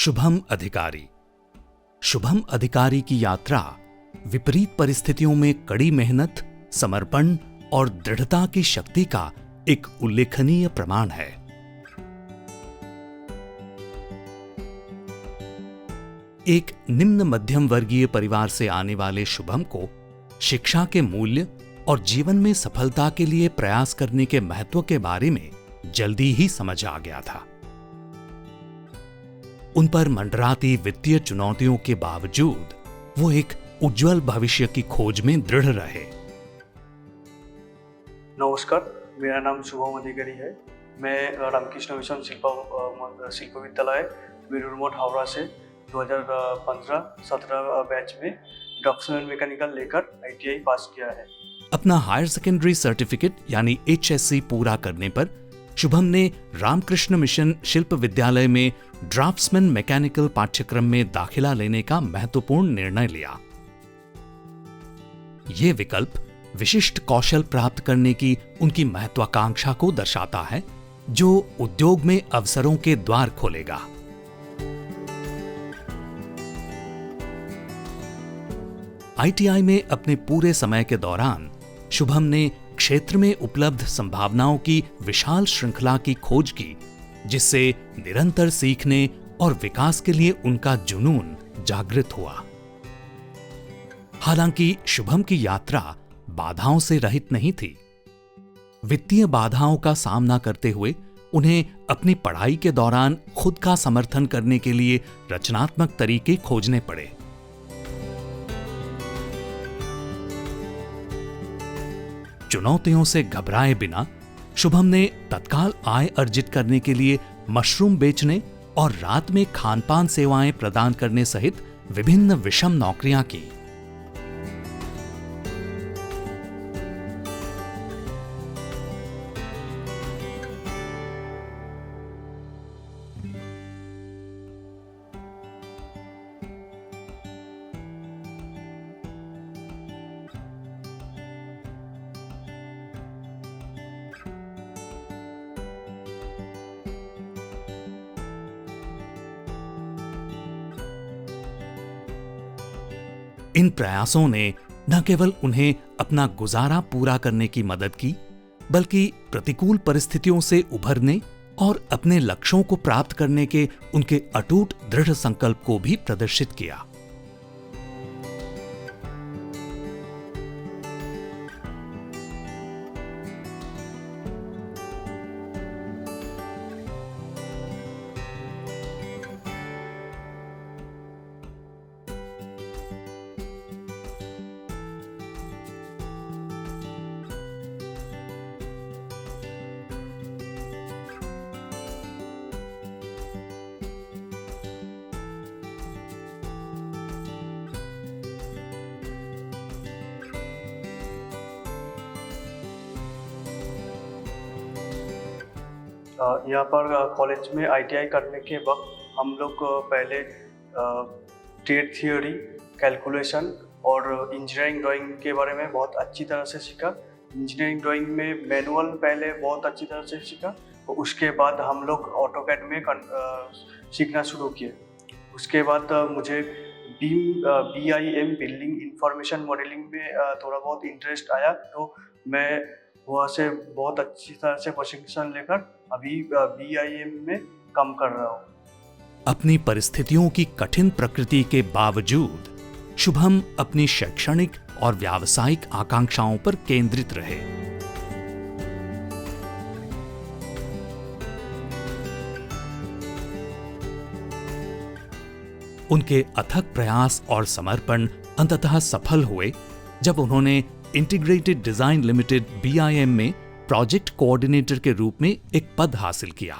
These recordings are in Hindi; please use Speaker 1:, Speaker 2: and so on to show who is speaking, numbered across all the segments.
Speaker 1: शुभम अधिकारी। शुभम अधिकारी की यात्रा विपरीत परिस्थितियों में कड़ी मेहनत, समर्पण और दृढ़ता की शक्ति का एक उल्लेखनीय प्रमाण है। एक निम्न मध्यम वर्गीय परिवार से आने वाले शुभम को शिक्षा के मूल्य और जीवन में सफलता के लिए प्रयास करने के महत्व के बारे में जल्दी ही समझ आ गया था। उन पर मंडराती वित्तीय चुनौतियों के बावजूद वो एक उज्जवल भविष्य की खोज में दृढ़ रहे।
Speaker 2: नमस्कार, मेरा नाम शुभम अधिकारी है। मैं रामकृष्ण मिशन शिल्प विद्यालय बेलूर मठ हावड़ा से 2015-17 बैच में इंडक्शन मैकेनिकल लेकर ITI पास किया है।
Speaker 1: अपना हायर सेकेंडरी सर्टिफिकेट यानी HSC पूरा करने पर शुभम ने रामकृष्ण मिशन शिल्प विद्यालय में ड्राफ्ट्समैन मैकेनिकल पाठ्यक्रम में दाखिला लेने का महत्वपूर्ण निर्णय लिया। ये विकल्प विशिष्ट कौशल प्राप्त करने की उनकी महत्वाकांक्षा को दर्शाता है, जो उद्योग में अवसरों के द्वार खोलेगा। ITI में अपने पूरे समय के दौरान शुभम ने क्षेत्र में उपलब्ध संभावनाओं की विशाल श्रृंखला की खोज की, जिससे निरंतर सीखने और विकास के लिए उनका जुनून जागृत हुआ। हालांकि शुभम की यात्रा बाधाओं से रहित नहीं थी। वित्तीय बाधाओं का सामना करते हुए उन्हें अपनी पढ़ाई के दौरान खुद का समर्थन करने के लिए रचनात्मक तरीके खोजने पड़े। चुनौतियों से घबराए बिना शुभम ने तत्काल आय अर्जित करने के लिए मशरूम बेचने और रात में खानपान सेवाएं प्रदान करने सहित विभिन्न विषम नौकरियां की। इन प्रयासों ने न केवल उन्हें अपना गुजारा पूरा करने की मदद की, बल्कि प्रतिकूल परिस्थितियों से उभरने और अपने लक्ष्यों को प्राप्त करने के उनके अटूट दृढ़ संकल्प को भी प्रदर्शित किया।
Speaker 2: यहाँ पर कॉलेज में ITI करने के वक्त हम लोग पहले ट्रेड थियोरी, कैलकुलेशन और इंजीनियरिंग ड्राइंग के बारे में बहुत अच्छी तरह से सीखा। इंजीनियरिंग ड्राइंग में मैनुअल पहले बहुत अच्छी तरह से सीखा और उसके बाद हम लोग ऑटोकैड में सीखना शुरू किए। उसके बाद मुझे BIM बिल्डिंग इंफॉर्मेशन मॉडलिंग में थोड़ा बहुत इंटरेस्ट आया, तो मैं वहाँ से बहुत अच्छी तरह से प्रशिक्षण लेकर अभी BIM में काम कर रहा हूँ।
Speaker 1: अपनी परिस्थितियों की कठिन प्रकृति के बावजूद शुभम अपनी शैक्षणिक और व्यावसायिक आकांक्षाओं पर केंद्रित रहे। उनके अथक प्रयास और समर्पण अंततः सफल हुए जब उन्होंने इंटीग्रेटेड डिजाइन लिमिटेड BIM में प्रोजेक्ट कोऑर्डिनेटर के रूप में एक पद हासिल किया,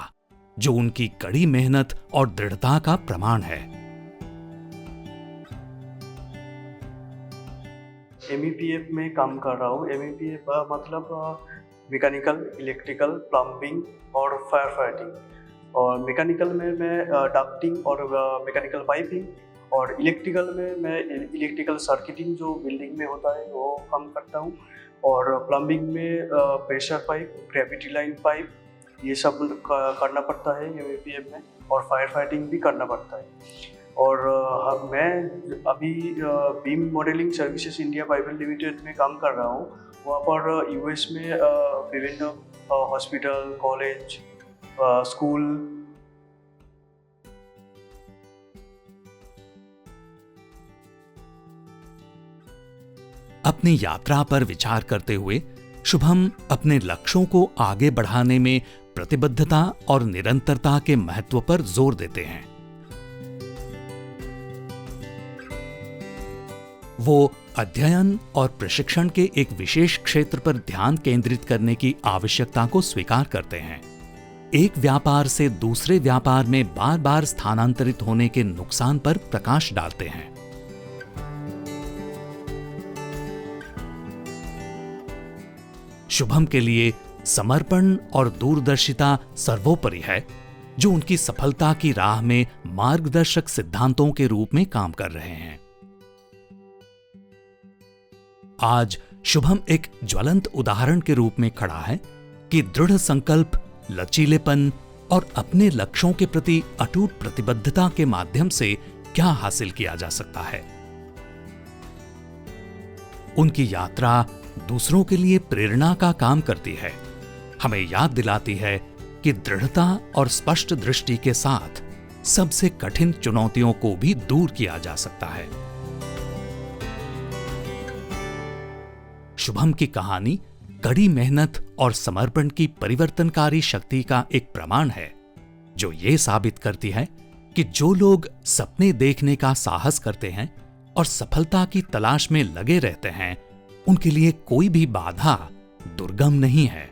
Speaker 1: जो उनकी कड़ी मेहनत और दृढ़ता का प्रमाण है।
Speaker 2: MEPF में काम कर रहा हूँ। MEPF मतलब मैकेनिकल, इलेक्ट्रिकल, प्लम्बिंग और फायर फाइटिंग। और मैकेनिकल में मैं डक्टिंग और मैकेनिकल पाइपिंग, और इलेक्ट्रिकल में मैं इलेक्ट्रिकल सर्किटिंग जो बिल्डिंग में होता है वो काम करता हूँ। और प्लम्बिंग में pressure pipe, gravity line pipe ये सब करना पड़ता है MAPM में, और फायर फाइटिंग भी करना पड़ता है। और मैं अभी beam modelling services India private limited में काम कर रहा हूँ। वहाँ पर US में विभिन्न हॉस्पिटल, कॉलेज, स्कूल।
Speaker 1: अपनी यात्रा पर विचार करते हुए शुभम अपने लक्ष्यों को आगे बढ़ाने में प्रतिबद्धता और निरंतरता के महत्व पर जोर देते हैं। वो अध्ययन और प्रशिक्षण के एक विशेष क्षेत्र पर ध्यान केंद्रित करने की आवश्यकता को स्वीकार करते हैं। एक व्यापार से दूसरे व्यापार में बार बार स्थानांतरित होने के नुकसान पर प्रकाश डालते हैं। शुभम के लिए समर्पण और दूरदर्शिता सर्वोपरि है, जो उनकी सफलता की राह में मार्गदर्शक सिद्धांतों के रूप में काम कर रहे हैं। आज शुभम एक ज्वलंत उदाहरण के रूप में खड़ा है कि दृढ़ संकल्प, लचीलेपन और अपने लक्ष्यों के प्रति अटूट प्रतिबद्धता के माध्यम से क्या हासिल किया जा सकता है। उनकी यात्रा दूसरों के लिए प्रेरणा का काम करती है, हमें याद दिलाती है कि दृढ़ता और स्पष्ट दृष्टि के साथ सबसे कठिन चुनौतियों को भी दूर किया जा सकता है। शुभम की कहानी कड़ी मेहनत और समर्पण की परिवर्तनकारी शक्ति का एक प्रमाण है, जो ये साबित करती है कि जो लोग सपने देखने का साहस करते हैं और सफलता की तलाश में लगे रहते हैं, उनके लिए कोई भी बाधा दुर्गम नहीं है।